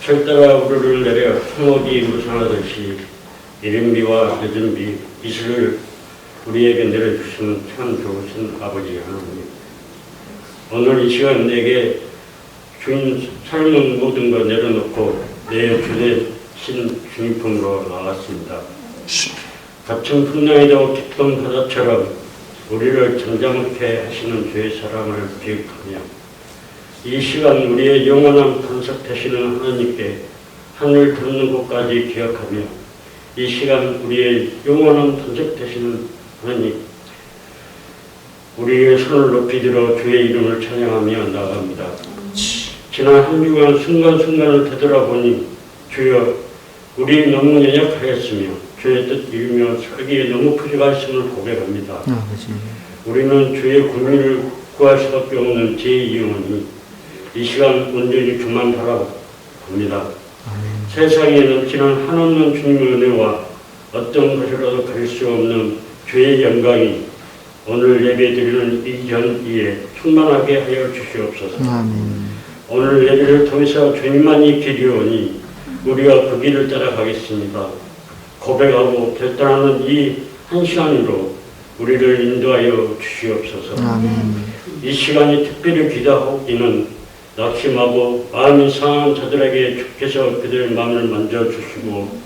철따라 우르르 내려 홍옥이 무산하듯이 이른비와 늦은비 이슬을 우리에게 내려주시는 참 좋으신 아버지 하나님, 오늘 이 시간 내게 주인 삶은 모든 것 내려놓고 내 주되신 주님품으로 나왔습니다. 같은 풍랑에도 깊은 바다처럼 우리를 잠잠케 하시는 주의 사랑을 기억하며 이 시간 우리의 영원한 반석 되시는 하나님께 하늘 닿는 곳까지 기억하며 이 시간 우리의 영원한 반석 되시는 하나님, 우리의 손을 높이 들어 주의 이름을 찬양하며 나아갑니다. 지난 한 주간 순간순간을 되돌아보니 주여, 우리 너무 연약하였으며 주의 뜻 이루며 살기에 너무 부족하심을 고백합니다. 우리는 주의 국민을 구할 수밖에 없는 제2 영혼이 이 시간 온전히 주만 바라봅니다. 세상에 넘치는 한없는 주님의 은혜와 어떤 것이라도 가릴 수 없는 주의 영광이 오늘 예배드리는 이 전기에 충만하게 하여 주시옵소서. 오늘 예배를 통해서 주님만이 길이오니 우리가 그 길을 따라가겠습니다. 고백하고 결단하는 이 한 시간으로 우리를 인도하여 주시옵소서. 이 시간이 특별히 기도하기는 낙심하고 마음이 상한 자들에게 주께서 그들의 마음을 만져주시고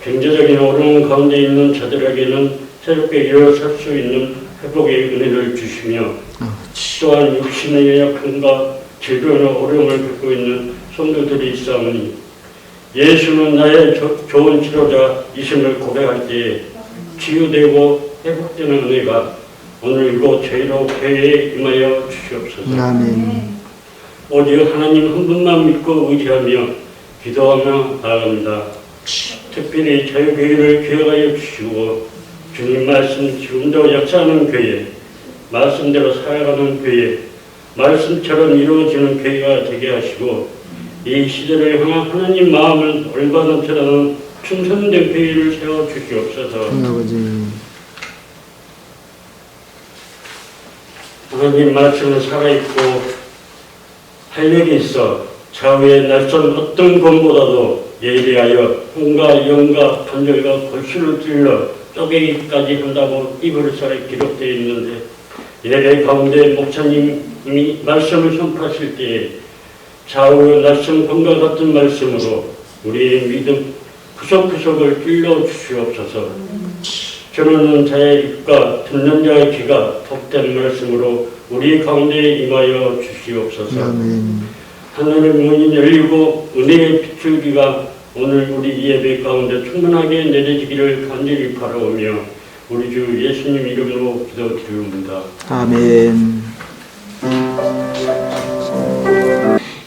경제적인 어려움 가운데 있는 자들에게는 새롭게 일어설 수 있는 회복의 은혜를 주시며 또한 육신의 연약함과 질병의 어려움을 겪고 있는 성도들이 있사오니 예수는 나의 좋은 치료자이심을 고백할 때에 치유되고 회복되는 은혜가 오늘 이곳 저희로 교회에 임하여 주시옵소서. 아멘. 오직 하나님 한 분만 믿고 의지하며 기도하며 나아갑니다. 특별히 자유교회를 기억하여 주시고 주님 말씀 지금도 역사하는 교회, 말씀대로 살아가는 교회, 말씀처럼 이루어지는 교회가 되게 하시고 이 시대를 향한 하나님 마음을 올바른 전하는 충성된 교회를 세워주시옵소서. 하나님 말씀은 살아있고 활력이 있어 좌우의 낯선 어떤 것보다도 예리하여 혼과 영과 판결과 골수를 찔러 쪼개기까지 한다고 이브리서에 기록되어 있는데 예배 가운데 목사님이 말씀을 선포하실 때에 좌우의 낯선 검과 같은 말씀으로 우리의 믿음 구석구석을 찔러 주시옵소서. 전하는 자의 입과 듣는 자의 귀가 복된 말씀으로 우리 가운데 임하여 주시옵소서. 하늘의 문이 열리고 은혜의 빛줄기가 오늘 우리 예배 가운데 충만하게 내려지기를 간절히 바라오며 우리 주 예수님 이름으로 기도드립니다. 아멘.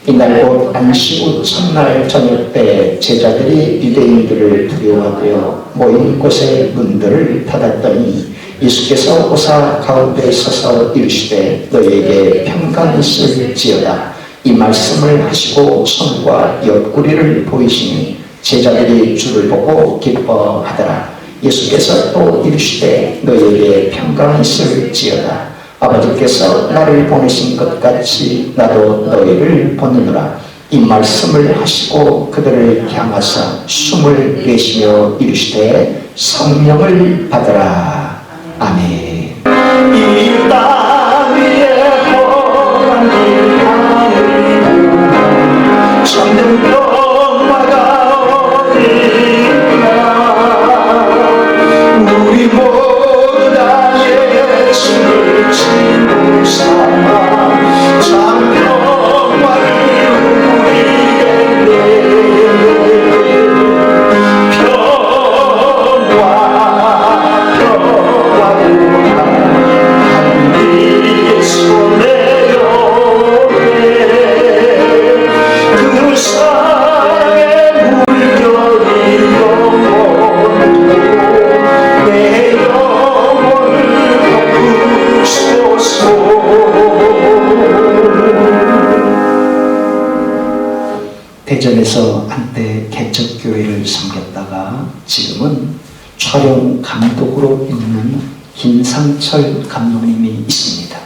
이날 곧 안식 후 첫날 저녁 때 제자들이 유대인들을 두려워하여 모인 곳의 문들을 닫았더니 예수께서 오사 가운데 서서 이르시되 너희에게 평강 있을지어다. 이 말씀을 하시고 손과 옆구리를 보이시니 제자들이 주를 보고 기뻐하더라. 예수께서 또 이르시되 너희에게 평강 있을지어다. 아버지께서 나를 보내신 것 같이 나도 너희를 보내노라. 이 말씀을 하시고 그들을 향하사 숨을 내쉬며 이르시되 성령을 받으라. 아멘. 이 땅 위에 험한 길을 참된 평화가 어디나 우리 모두 다 예수를 친구 삼아 참 평화를 누리겠네. 대전에서 한때 개척교회를 섬겼다가 지금은 촬영 감독으로 있는 김상철 감독님이 있습니다.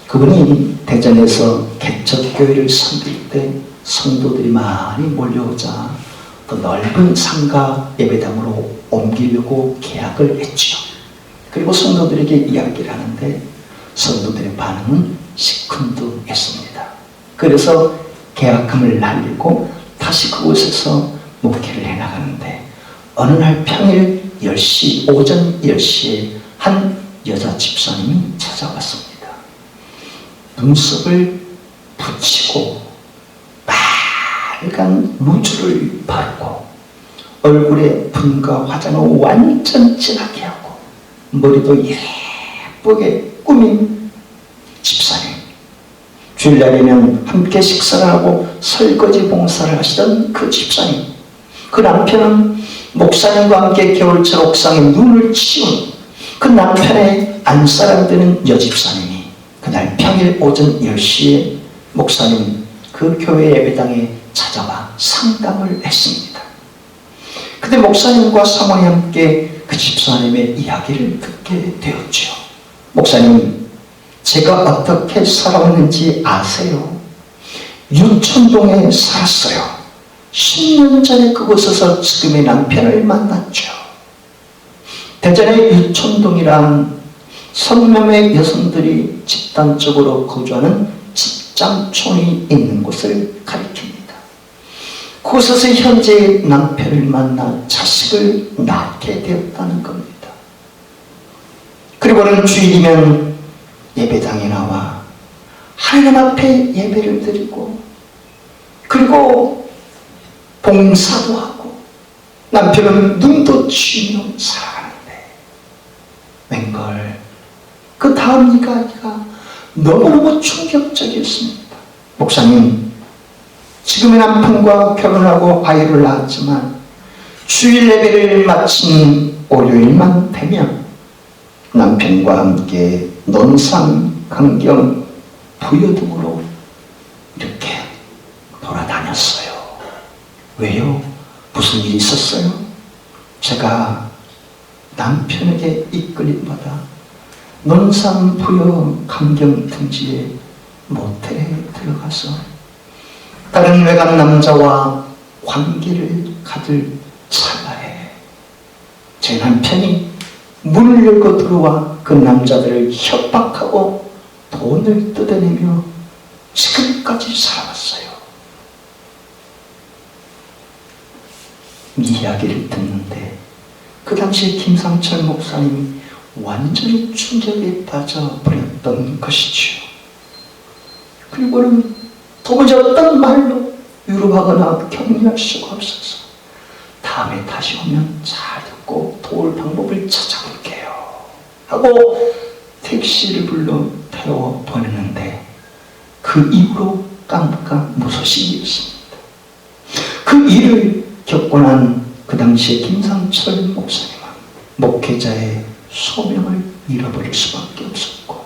그분이 대전에서 개척교회를 섬길 때 성도들이 많이 몰려오자 더 넓은 상가 예배당으로 옮기려고 계약을 했죠. 그리고 성도들에게 이야기를 하는데 성도들의 반응은 시큰둥했습니다. 그래서 계약금을 날리고 다시 그곳에서 목회를 해나가는데 어느 날 평일 10시, 오전 10시에 한 여자 집사님이 찾아왔습니다. 눈썹을 붙이고 빨간 루즈를 바르고 얼굴에 붓과 화장을 완전 진하게 하고 머리도 예쁘게 꾸민 집사님. 주일날이면 함께 식사를 하고 설거지 봉사를 하시던 그 집사님. 그 남편은 목사님과 함께 겨울철 옥상에 눈을 치운 그 남편의 안사람 되는 여집사님이 그날 평일 오전 10시에 목사님 그 교회 예배당에 찾아와 상담을 했습니다. 그때 목사님과 사모님 함께 그 집사님의 이야기를 듣게 되었죠. 목사님, 제가 어떻게 살아왔는지 아세요? 윤천동에 살았어요. 10년 전에 그곳에서 지금의 남편을 만났죠. 대전의 유천동이란 성남의 여성들이 집단적으로 거주하는 집장촌이 있는 곳을 가리킵니다. 그곳에서 현재의 남편을 만나 자식을 낳게 되었다는 겁니다. 그리고는 주일이면 예배당에 나와 하나님 앞에 예배를 드리고 그리고 봉사도 하고 남편은 눈도 치며 살아가는데 웬걸 그 다음 이야기가 너무너무 충격적이었습니다. 목사님, 지금의 남편과 결혼하고 아이를 낳았지만 주일 예배를 마친 월요일만 되면 남편과 함께 논산, 강경, 부여 등으로 이렇게 돌아다녔어요. 왜요? 무슨 일이 있었어요? 제가 남편에게 이끌림받아 논산, 부여, 강경 등지에 모텔에 들어가서 다른 외간 남자와 관계를 가질 찰나에 제 남편이 문을 열고 들어와 그 남자들을 협박하고 돈을 뜯어내며 지금까지 살아왔어요. 이 이야기를 듣는데 그 당시에 김상철 목사님이 완전히 충격에 빠져버렸던 것이지요. 그리고는 도무지 어떤 말로 위로하거나 격려할 수가 없어서 다음에 다시 오면 잘 듣고 도울 방법을 찾아볼게요 하고 택시를 불러 태워 보내는데 그 이후로 깜깜무소식이었습니다. 그 일을 겪고 난 그 당시에 김상철 목사님은 목회자의 소명을 잃어버릴 수밖에 없었고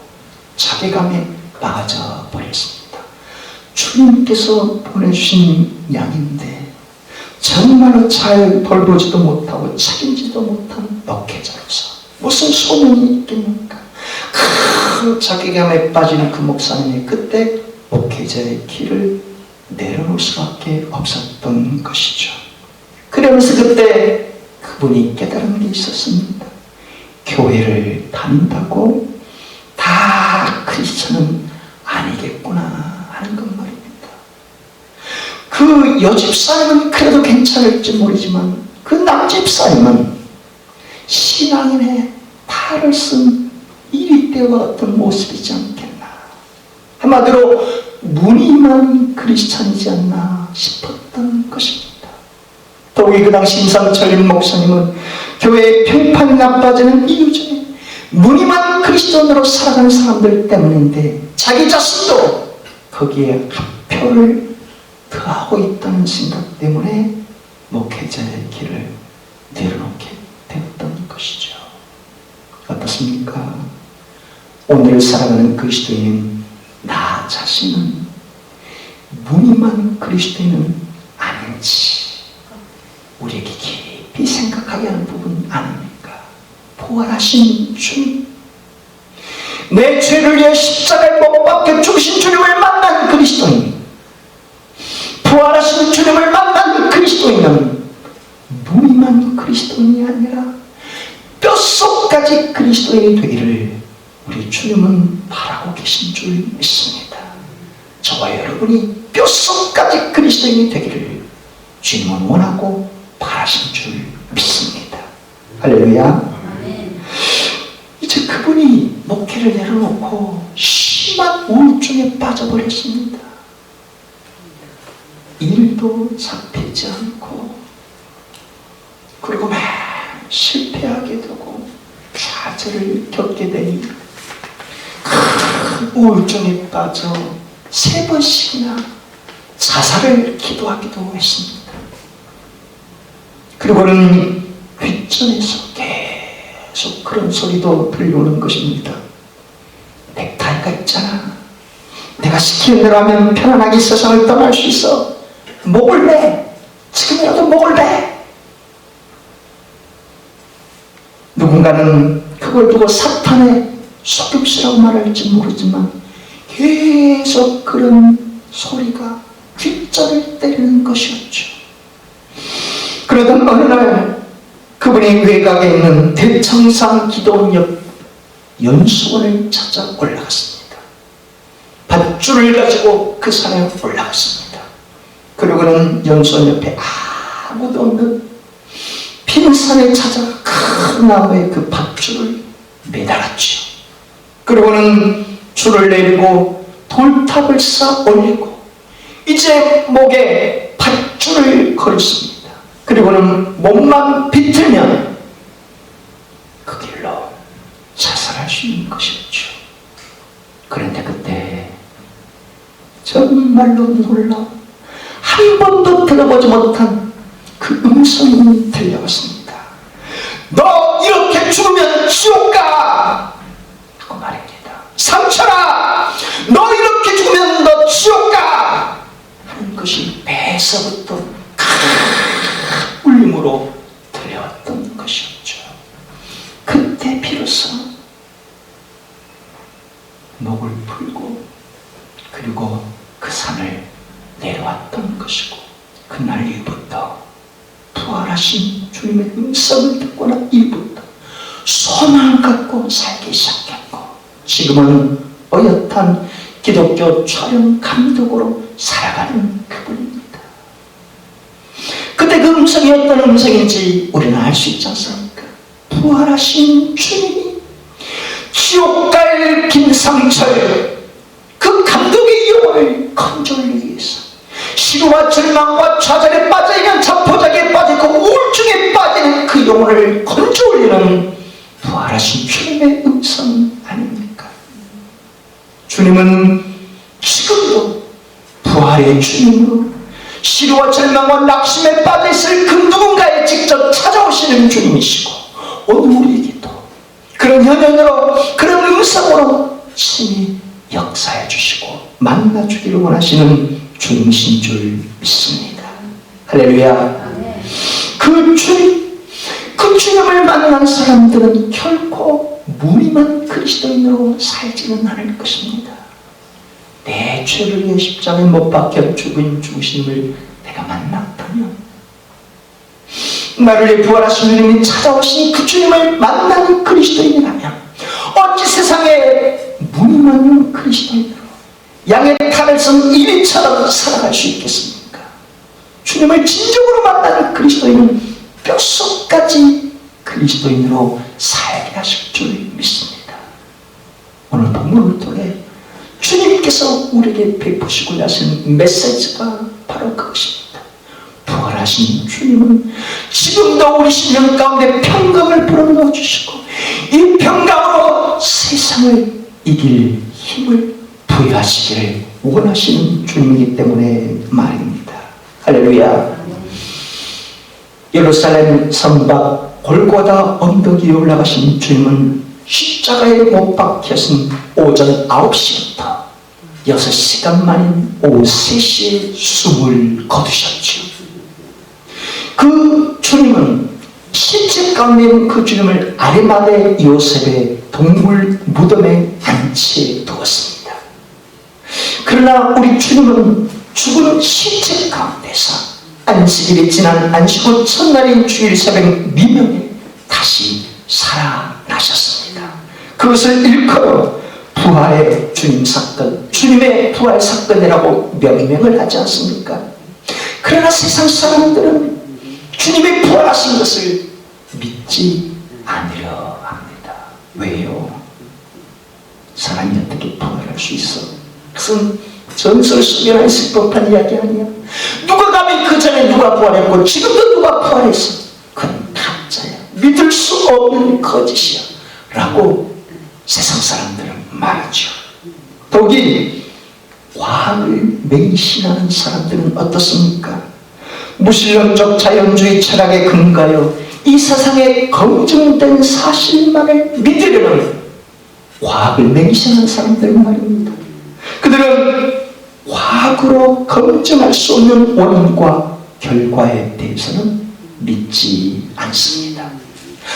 자괴감에 빠져버렸습니다. 주님께서 보내주신 양인데 정말로 잘 돌보지도 못하고 책임지도 못한 목회자로서 무슨 소명이 있겠는가. 큰 자괴감에 빠진 그 목사님이 그때 목회자의 길을 내려놓을 수밖에 없었던 것이죠. 그러면서 그때 그분이 깨달은 게 있었습니다. 교회를 다닌다고 다 크리스천은 아니겠구나 하는 것 말입니다. 그 여집사님은 그래도 괜찮을지 모르지만 그 남집사님은 신앙인의 탈을 쓴 이리떼와 같은 모습이지 않겠나. 한마디로 무늬만 크리스천이지 않나 싶었던 것입니다. 더욱이 그 당시 김상철 목사님은 교회의 평판이 나빠지는 이유 중에 무늬만 그리스도인으로 살아가는 사람들 때문인데 자기 자신도 거기에 한 표를 더하고 있다는 생각 때문에 목회자의 길을 내려놓게 되었던 것이죠. 어떻습니까? 오늘 살아가는 그리스도인은 나 자신은 무늬만 그리스도인은 아닌지 우리에게 깊이 생각하게 하는 부분 아닙니까? 부활하신 주님, 내 죄를 위해 십자가에 못 박혀 죽으신 주님을 만난 그리스도인, 영뿐만이 아니라 뼛속까지 그리스도인이 되기를 우리 주님은 바라고 계신 줄 믿습니다. 저와 여러분이 뼛속까지 그리스도인이 되기를 주님은 원하고 바라신 줄 믿습니다. 할렐루야. 이제 그분이 목회를 내려놓고 심한 우울증에 빠져버렸습니다. 일도 잡히지 않고 그리고 막 실패하게 되고 좌절을 겪게 되니 큰 우울증에 빠져 3번씩이나 자살을 기도하기도 했습니다. 그리고는 윗전에서 계속 그런 소리도 들려오는 것입니다. 넥타이가 있잖아. 내가 시키는 대로 하면 편안하게 세상을 떠날 수 있어. 목을 매. 지금이라도 목을 매. 누군가는 그걸 두고 사탄의 속임수라고 말할지 모르지만 계속 그런 소리가 귓전을 때리는 것이었죠. 그러던 어느 날 그분이 외곽에 있는 대청산 기도원 옆 연수원을 찾아 올라갔습니다. 밧줄을 가지고 그 산에 올라갔습니다. 그리고는 연수원 옆에 아무도 없는 빈 산에 찾아 큰 나무에 그 밧줄을 매달았죠. 그리고는 줄을 내리고 돌탑을 쌓아 올리고 이제 목에 밧줄을 걸었습니다. 그리고는 몸만 비틀면 그 길로 자살할 수 있는 것이었죠. 그런데 그때 정말로 놀라운 한 번도 들어보지 못한 그 음성이 들려왔습니다. 너 이렇게 죽으면 지옥 가! 하고 말입니다. 상철아! 너 이렇게 죽으면 너 지옥 가! 하는 것이 배에서부터 큰 울림으로 들려왔던 것이었죠. 그때 비로소 목을 풀고 그리고 그 산을 내려왔던 것이고 그날 이후부터 부활하신 주님의 음성을 듣고 난 이후부터 소망을 갖고 살기 시작했고 지금은 어엿한 기독교 촬영 감독으로 살아가는 그분입니다. 그때 그 음성이 어떤 음성인지 우리는 알 수 있지 않습니까? 부활하신 주님이 지옥 갈 김상철 그 감독의 영혼을 건져올리기 위해서 시루와 절망과 좌절에 빠져있는 자포자기에 빠지고 우울증에 빠지는 그 영혼을 건져올리는 부활하신 주님의 음성 아닙니까? 주님은 지금도 부활의 주님으로 시루와 절망과 낙심에 빠져있을 그 누군가에 직접 찾아오시는 주님이시고 오늘 우리에게도 그런 현현으로 그런 음성으로 친히 역사해 주시고 만나 주기를 원하시는 주님이신 줄 믿습니다. 할렐루야. 그 주님을 만난 사람들은 결코 무림한 그리스도인으로 살지는 않을 것입니다. 내 죄를 위해 십자가에 못 박혀 죽으심을 내가 만났다면 나를 위해 부활하신 주님이 찾아오신 그 주님을 만나는 그리스도인이라면 어찌 세상에 무림한 그리스도인으로 양의 탈을 쓴 이리처럼 살아갈 수 있겠습니까? 주님을 진정으로 만나는 그리스도인은 뼛속까지 그리스도인으로 살게 하실 줄 믿습니다. 오늘 본문을 통해 주님께서 우리에게 베푸시고자 하신 메시지가 바로 그것입니다. 부활하신 주님은 지금도 우리 심령 가운데 평강을 불어넣어 주시고 이 평강으로 세상을 이길 힘을 부여하시기를 원하시는 주님이기 때문에 말입니다. 할렐루야. 예루살렘 성곽 골고다 언덕 위에 올라가신 주님은 십자가에 못 박혀진 오전 9시부터 6시간 만인 오후 3시에 숨을 거두셨죠. 그 주님은 시체 가운데 있는 그 주님을 아리마대 요셉의 동물 무덤에 안치해 두었습니다. 그러나 우리 주님은 죽은 시체 가운데서 안식일이 지난 안식 후 첫날인 주일 새벽 미명에 다시 살아나셨습니다. 그것을 일컬어 부활의 주님 사건, 주님의 부활 사건이라고 명명을 하지 않습니까? 그러나 세상 사람들은 주님이 부활하신 것을 믿지 않으려 합니다. 왜요? 사람이 어떻게 부활할 수 있어? 그것은 전설 속에나 있을 법한 이야기 아니야. 누가 감히 그 전에 누가 부활했고 지금도 누가 부활했어? 그건 가짜야. 믿을 수 없는 거짓이야 라고 세상 사람들은 말하죠. 더욱이 과학을 맹신하는 사람들은 어떻습니까? 무신론적 자연주의 철학에 근거하여 이 세상에 검증된 사실만을 믿으려는 과학을 맹신하는 사람들 말입니다. 그들은 과학으로 검증할 수 없는 원인과 결과에 대해서는 믿지 않습니다.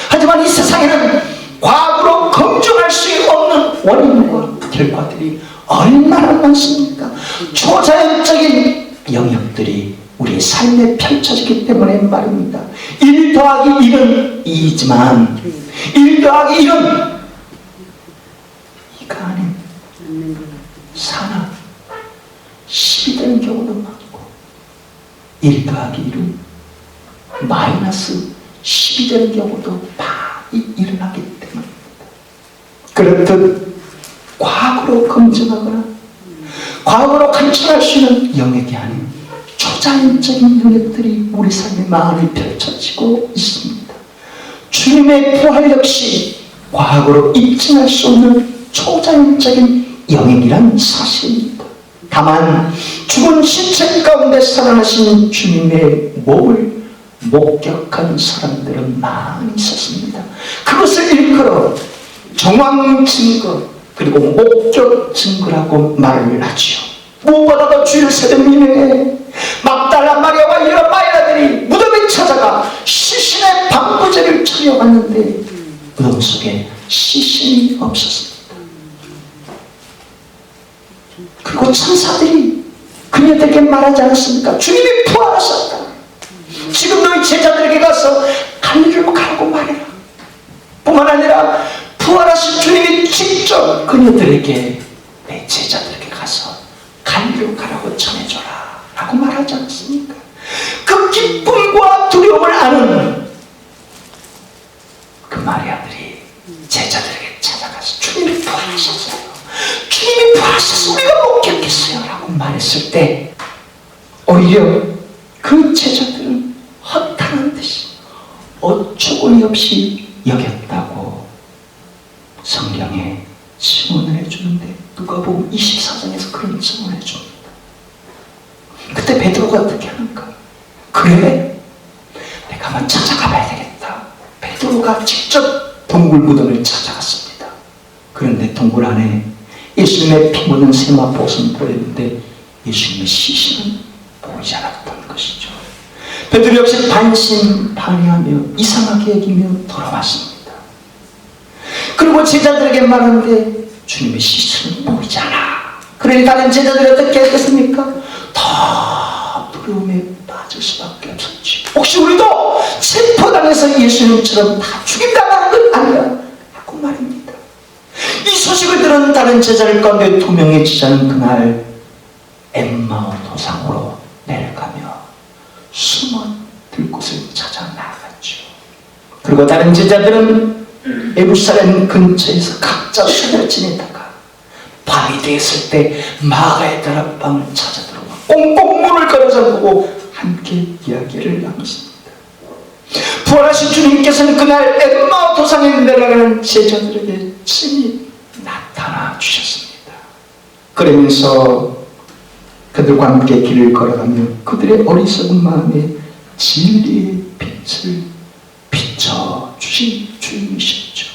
하지만 이 세상에는 과학으로 검증할 수 없는 원인과 결과들이 얼마나 많습니까? 초자연적인 영역들이 우리의 삶에 펼쳐지기 때문에 말입니다. 1 더하기 1은 2이지만 1 더하기 1은 2가 아닌 4나 10이 되는 경우도 많고 1 더하기 1은 마이너스 10이 되는 경우도 많이 일어나기 때문입니다. 그렇듯 과학으로 검증하거나 과학으로 관찰할 수 있는 영역이 아닌 초자연적인 영역들이 우리 삶에 많이 펼쳐지고 있습니다. 주님의 부활 역시 과학으로 입증할 수 없는 초자연적인 영역이란 사실입니다. 다만 죽은 신체 가운데 살아나신 주님의 몸을 목격한 사람들은 많이 있었습니다. 그것을 일컬어 정황 증거 그리고 목격 증거라고 말을 하지요. 무엇보다도 주일 새벽 미명에 막달라 마리아와 이런 마리아들이 무덤에 찾아가 시신의 방부제를 차려봤는데 무덤 속에 시신이 없었습니다. 그리고 천사들이 그녀들에게 말하지 않았습니까? 주님이 부활하셨다. 지금 너희 제자들에게 가서 갈리로 가라고 말해라. 뿐만 아니라 부활하신 주님이 직접 그녀들에게 내 제자들에게 가서 갈리로 가라고 전해줘라 라고 말하지 않습니까? 그 기쁨과 두려움을 아는 그 마리아들이 제자들에게 찾아가서 주님이 부활하셨어요. 주님이 부활하셔서 우리가 목격했어요 라고 말했을 때 오히려 그 제자들은 허탄한 듯이 어처구니 없이 여겼다고 성경에 증언을 해주는데 누가복음 24장에서 그런 증언을 해줍니다. 그때 베드로가 어떻게 하는가? 그래? 내가 한번 찾아가 봐야 되겠다. 베드로가 직접 동굴 무덤을 찾아갔습니다. 그런데 동굴 안에 예수님의 피 묻은 세마포는 보였는데 예수님의 시신은 보이지 않았던 것이죠. 베드로 역시 반신반의하며 이상하게 여기며 돌아왔습니다. 그리고 제자들에게 말하는데 주님의 시신은 보이지 않아. 그러니 다른 제자들이 어떻게 했겠습니까? 더 두려움에 빠질 수밖에 없었지. 혹시 우리도 체포당해서 예수님처럼 다 죽임당하는 건 아니야? 하고 말입니다. 이 소식을 들은 다른 제자들 가운데 2명의 제자는 그날 엠마오 도상으로 내려가며 숨어들 곳을 찾아 나갔죠. 그리고 다른 제자들은 예루살렘 근처에서 각자 숨어 지내다가 밤이 되었을 때 마가의 다락방을 찾아 들어가 꽁꽁 문을 걸어 잠그고 함께 이야기를 나눴습니다. 부활하신 주님께서는 그날 엠마오 도상에 내려가는 제자들에게 친히 나타나 주셨습니다. 그러면서 그들과 함께 길을 걸어가며 그들의 어리석은 마음에 진리의 빛을 비춰주신 주님이셨죠.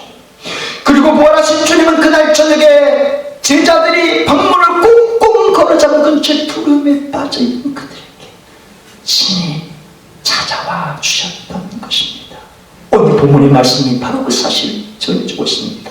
그리고 부활하신 주님은 그날 저녁에 제자들이 방문을 꽁꽁 걸어 잠근 채 두려움에 빠져있는 그들에게 친히 찾아와 주셨던 것입니다. 오늘 본문의 말씀이 바로 그 사실을 전해주고 있습니다.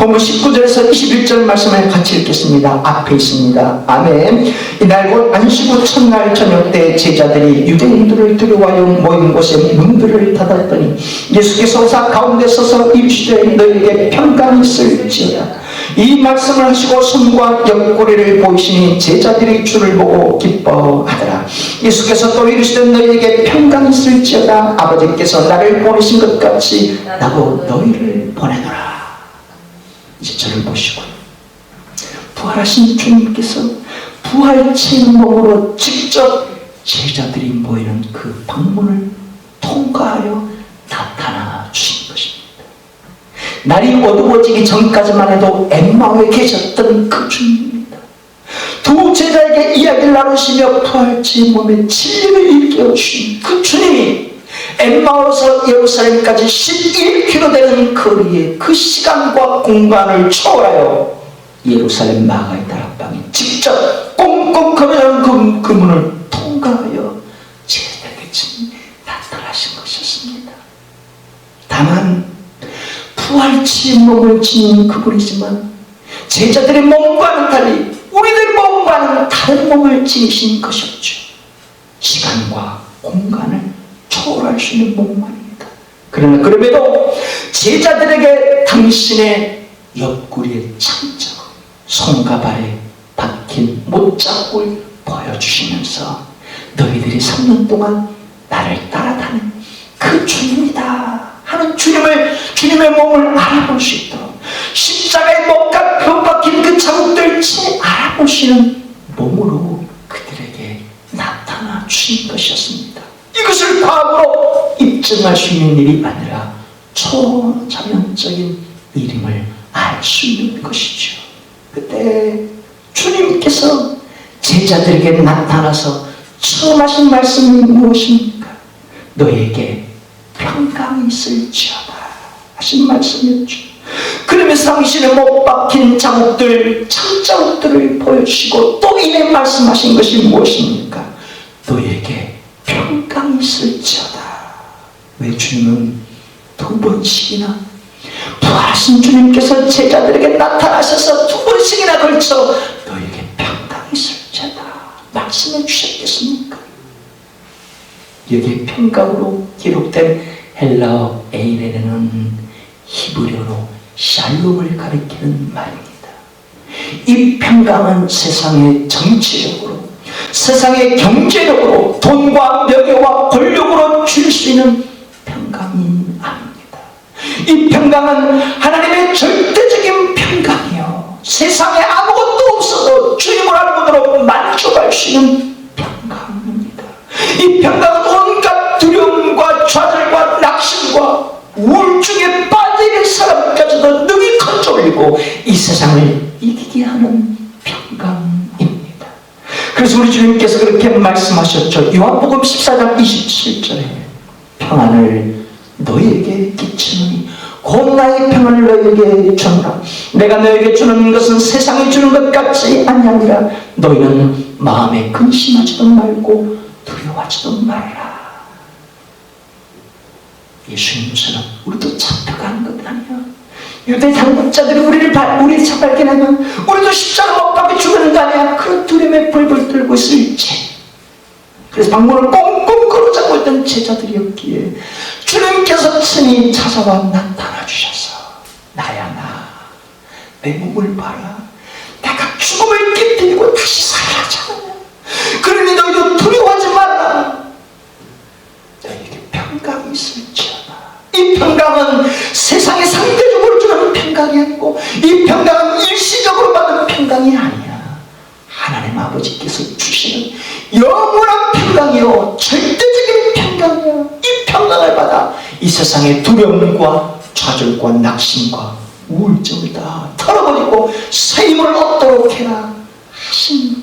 본문 19절에서 21절 말씀을 같이 읽겠습니다. 앞에 있습니다. 아멘. 이날 곧 안식 후 첫날 저녁 때 제자들이 유대인들을 두려워하여 모인 곳에 문들을 닫았더니 예수께서 오사 가운데 서서 이르시되 너희에게 평강이 있을지어다. 이 말씀을 하시고 손과 옆구리를 보이시니 제자들이 주를 보고 기뻐하더라. 예수께서 또 이르시되 너희에게 평강이 있을지어다. 아버지께서 나를 보내신 것 같이 나도 너희를 보내노라. 이제 저를 보시고 부활하신 주님께서 부활체의 몸으로 직접 제자들이 모이는 그 방문을 통과하여 나타나 주신 것입니다. 날이 어두워지기 전까지만 해도 엠마오에 계셨던 그 주님입니다. 두 제자에게 이야기를 나누시며 부활체의 몸의 진리를 일깨워 주신 그 주님이 엠마오에서 예루살렘까지 11km 되는 거리에 그 시간과 공간을 초월하여 예루살렘 마가의 다락방에 직접 꽁꽁 걸어가는 그 문을 통과하여 제자들에게 나타나신 것이었습니다. 다만 부활체의 몸을 지닌 그분이지만 제자들의 몸과는 달리 우리들 몸과는 다른 몸을 지니신 것이었죠. 시간과 공간을 초월할 수 있는 몸만입니다. 그러나 그럼에도 제자들에게 당신의 옆구리에 창자국, 손과 발에 박힌 못자국을 보여주시면서 너희들이 3년 동안 나를 따라다닌 그 주님이다 하는 주님의 몸을 알아볼 수 있도록 십자가의 못과 뼈 박힌 그 자국들 잘 알아보시는 몸으로 그들에게 나타나 주신 것이었습니다. 이것을 과학으로 입증할 수 있는 일이 아니라 초자연적인 일임을 알 수 있는 것이죠. 그때 주님께서 제자들에게 나타나서 처음 하신 말씀이 무엇입니까? 너에게 평강이 있을지어다 하신 말씀이었죠. 그러면서 당신의 못 박힌 자국들, 창자국들을 보여주시고 또 이내 말씀하신 것이 무엇입니까? 너에게 평강이 있을지어다. 왜 주님은 두 번씩이나 부활하신 주님께서 제자들에게 나타나셔서 두 번씩이나 걸쳐 너에게 평강이 있을지어다 말씀해 주셨겠습니까? 여기에 평강으로 기록된 헬라어 에이레는 히브리어로 샬롬을 가리키는 말입니다. 이 평강은 세상의 정치력으로, 세상의 경제력으로, 돈과 명예와 권력으로 줄 수 있는 평강이 아닙니다. 이 평강은 하나님의 절대적인 평강이요, 세상에 아무것도 없어도 주님을 알고도 만족할 수 있는 평강입니다. 이 평강은 온갖 두려움과 좌절과 낙심과 우울증에 빠진 사람까지도 능히 건져올리고 이 세상을 이기게 하는 평강입니다. 그래서 우리 주님께서 그렇게 말씀하셨죠. 요한복음 14장 27절에 평안을 너희에게 끼치노니 곧 나의 평안을 너희에게 주노라. 내가 너희에게 주는 것은 세상이 주는 것 같지 아니하니라. 너희는 마음에 근심하지도 말고 두려워하지도 말라. 예수님처럼 우리도 잡혀가는 것 아니야. 유대 당국자들이 우리 잡아가면 우리도 십자가 못 박혀 죽는 거 아니야. 그런 두려움에 벌벌 떨고 있을 채, 그래서 방문을 꽁꽁 걸어잡고 있던 제자들이었기에 주님께서 친히 찾아와 나타나 주셔서 나야 내 몸을 봐라. 내가 죽음을 깨뜨리고 다시 살아나잖아. 그러니 너희도 두려워하지 말라. 너희에게 평강이 있을지어다. 이 평강은 세상에 상대적으로 주는 평강이 아니고 이 평강은 일시적으로 받는 평강이 아니야. 하나님 아버지께서 주시는 영원한 평강이요, 절대적인 평강이야. 이 평강을 받아 이 세상의 두려움과 좌절과 낙심과 우울증을 다 털어버리고 새 힘을 얻도록 해라 하신